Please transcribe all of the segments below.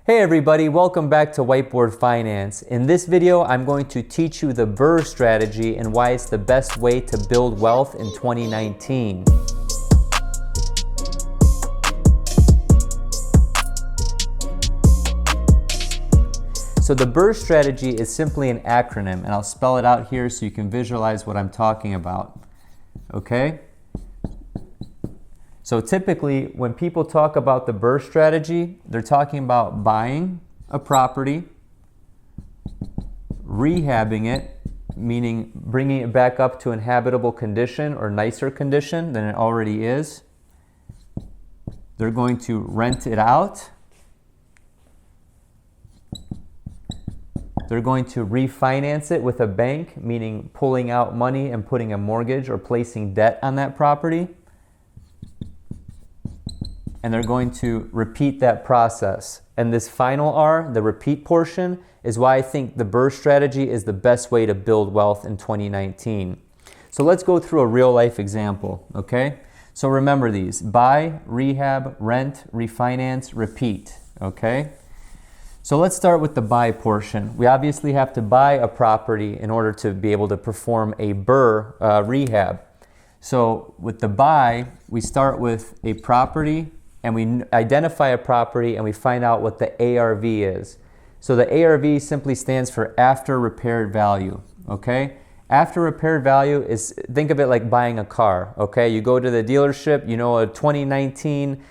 Hey everybody, welcome back to Whiteboard Finance. In this video, I'm going to teach you the BRRRR strategy and why it's the best way to build wealth in 2019. So the BRRRR strategy is simply an acronym, and I'll spell it out here so you can visualize what I'm talking about. Okay? So typically, when people talk about the BRRRR strategy, they're talking about buying a property, rehabbing it, meaning bringing it back up to inhabitable condition or nicer condition than it already is. They're going to rent it out. They're going to refinance it with a bank, meaning pulling out money and putting a mortgage or placing debt on that property. And they're going to repeat that process. And this final R, the repeat portion, is why I think the BRRRR strategy is the best way to build wealth in 2019. So let's go through a real life example, okay? So remember these: buy, rehab, rent, refinance, repeat, okay? So let's start with the buy portion. We obviously have to buy a property in order to be able to perform a BRRRR rehab. So with the buy, we start with a property, and we identify a property and we find out what the ARV is. So the ARV simply stands for after repaired value, okay? After repaired value is, think of it like buying a car, okay? You go to the dealership, you know a 2019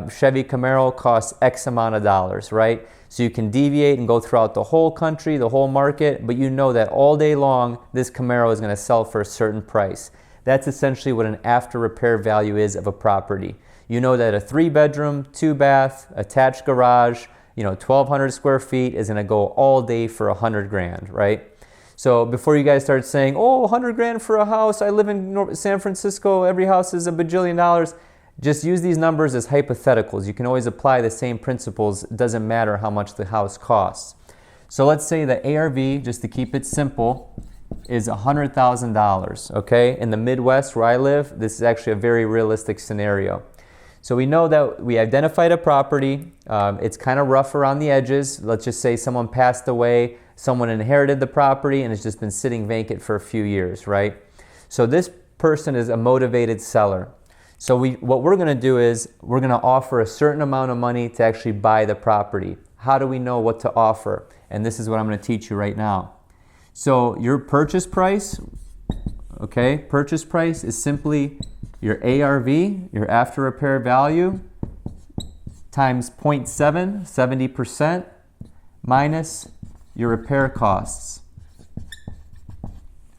Chevy Camaro costs X amount of dollars, right? So you can deviate and go throughout the whole country, the whole market, but you know that all day long this Camaro is gonna sell for a certain price. That's essentially what an after repair value is of a property. You know that a 3-bedroom, 2-bath, attached garage, 1,200 square feet is gonna go all day for 100 grand, right? So before you guys start saying, oh, 100 grand for a house, I live in San Francisco, every house is $1 bajillion, just use these numbers as hypotheticals. You can always apply the same principles. It doesn't matter how much the house costs. So let's say the ARV, just to keep it simple, is $100,000, okay? In the Midwest where I live, this is actually a very realistic scenario. So we know that we identified a property. It's kind of rough around the edges. Let's just say someone passed away, someone inherited the property, and it's just been sitting vacant for a few years, right? So this person is a motivated seller. So what we're gonna do is we're gonna offer a certain amount of money to actually buy the property. How do we know what to offer? And this is what I'm gonna teach you right now. So your purchase price, okay, purchase price is simply your ARV, your after repair value, times 0.7, 70%, minus your repair costs.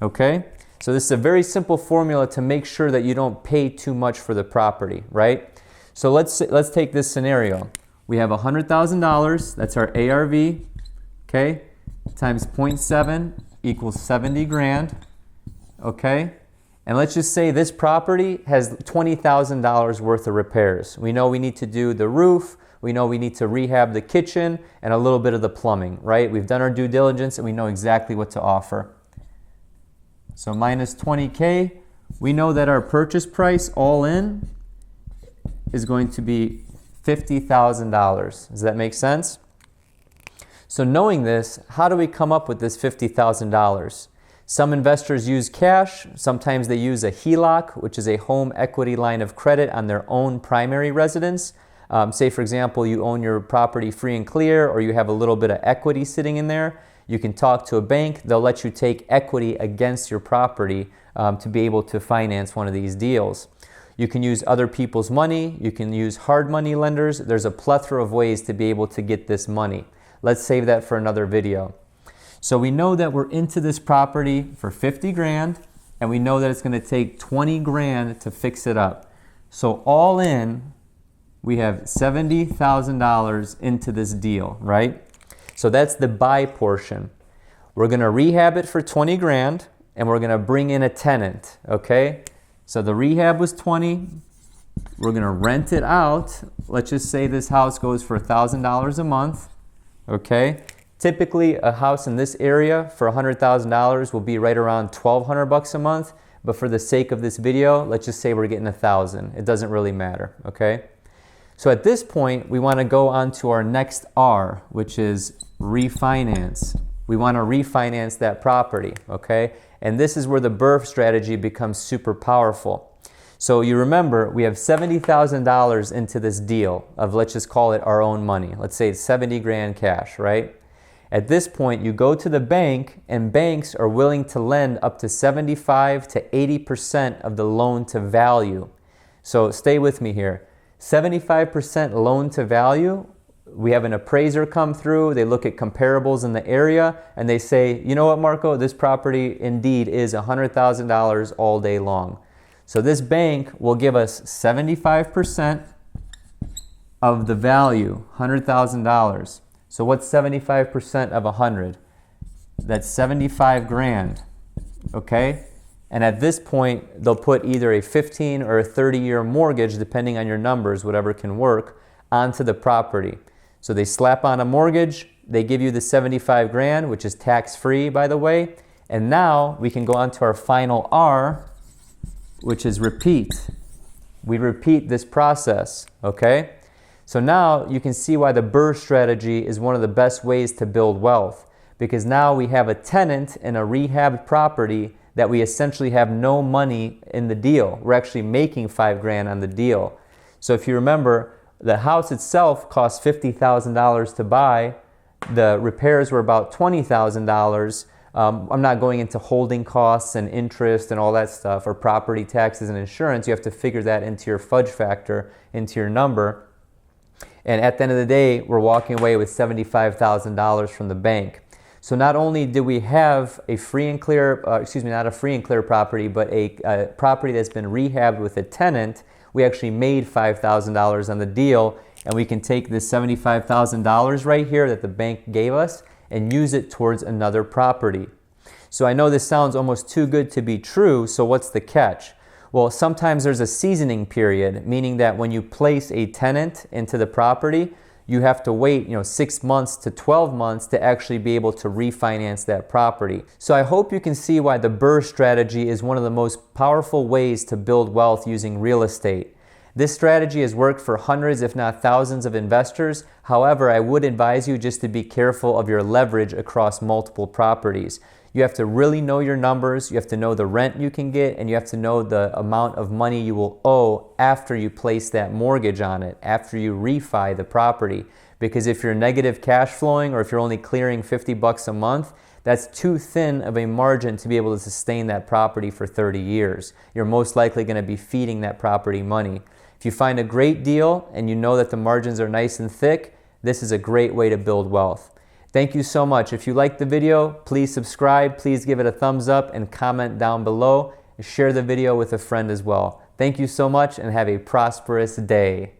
Okay? So this is a very simple formula to make sure that you don't pay too much for the property, right? So let's take this scenario. We have $100,000, that's our ARV, okay, times 0.7 equals 70 grand, okay? And let's just say this property has $20,000 worth of repairs. We know we need to do the roof, we know we need to rehab the kitchen, and a little bit of the plumbing, right? We've done our due diligence and we know exactly what to offer. So minus 20K, we know that our purchase price all in is going to be $50,000. Does that make sense? So knowing this, how do we come up with this $50,000? Some investors use cash, sometimes they use a HELOC, which is a home equity line of credit on their own primary residence. Say for example, you own your property free and clear, or you have a little bit of equity sitting in there. You can talk to a bank, they'll let you take equity against your property to be able to finance one of these deals. You can use other people's money, you can use hard money lenders. There's a plethora of ways to be able to get this money. Let's save that for another video. So we know that we're into this property for 50 grand, and we know that it's gonna take 20 grand to fix it up. So all in, we have $70,000 into this deal, right? So that's the buy portion. We're gonna rehab it for 20 grand, and we're gonna bring in a tenant, okay? So the rehab was 20, we're gonna rent it out. Let's just say this house goes for $1,000 a month, okay? Typically, a house in this area for $100,000 will be right around $1,200 a month, but for the sake of this video, let's just say we're getting $1,000. It doesn't really matter, okay? So at this point, we want to go on to our next R, which is refinance. We want to refinance that property, okay? And this is where the BRRRR strategy becomes super powerful. So you remember, we have $70,000 into this deal of, let's just call it our own money. Let's say it's 70 grand cash, right? At this point, you go to the bank, and banks are willing to lend up to 75 to 80% of the loan to value. So stay with me here. 75% loan to value, we have an appraiser come through, they look at comparables in the area, and they say, you know what, Marco, this property indeed is $100,000 all day long. So this bank will give us 75% of the value, $100,000. So what's 75% of 100? That's 75 grand, okay? And at this point, they'll put either a 15 or a 30-year mortgage, depending on your numbers, whatever can work, onto the property. So they slap on a mortgage, they give you the 75 grand, which is tax-free, by the way. And now we can go on to our final R, which is repeat. We repeat this process, okay? So now you can see why the BRRRR strategy is one of the best ways to build wealth, because now we have a tenant in a rehabbed property that we essentially have no money in the deal. We're actually making 5 grand on the deal. So if you remember, the house itself cost $50,000 to buy. The repairs were about $20,000. I'm not going into holding costs and interest and all that stuff, or property taxes and insurance. You have to figure that into your fudge factor, into your number. And at the end of the day, we're walking away with $75,000 from the bank. So not only do we have a free and clear, not a free and clear property, but a property that's been rehabbed with a tenant, we actually made $5,000 on the deal, and we can take this $75,000 right here that the bank gave us and use it towards another property. So I know this sounds almost too good to be true, so what's the catch? Well, sometimes there's a seasoning period, meaning that when you place a tenant into the property, you have to wait 6 months to 12 months to actually be able to refinance that property. So I hope you can see why the BRRRR strategy is one of the most powerful ways to build wealth using real estate. This strategy has worked for hundreds, if not thousands, of investors. However, I would advise you just to be careful of your leverage across multiple properties. You have to really know your numbers, you have to know the rent you can get, and you have to know the amount of money you will owe after you place that mortgage on it, after you refi the property. Because if you're negative cash flowing, or if you're only clearing $50 a month, that's too thin of a margin to be able to sustain that property for 30 years. You're most likely going to be feeding that property money. If you find a great deal and you know that the margins are nice and thick, this is a great way to build wealth. Thank you so much. If you liked the video, please subscribe, please give it a thumbs up, and comment down below. Share the video with a friend as well. Thank you so much, and have a prosperous day.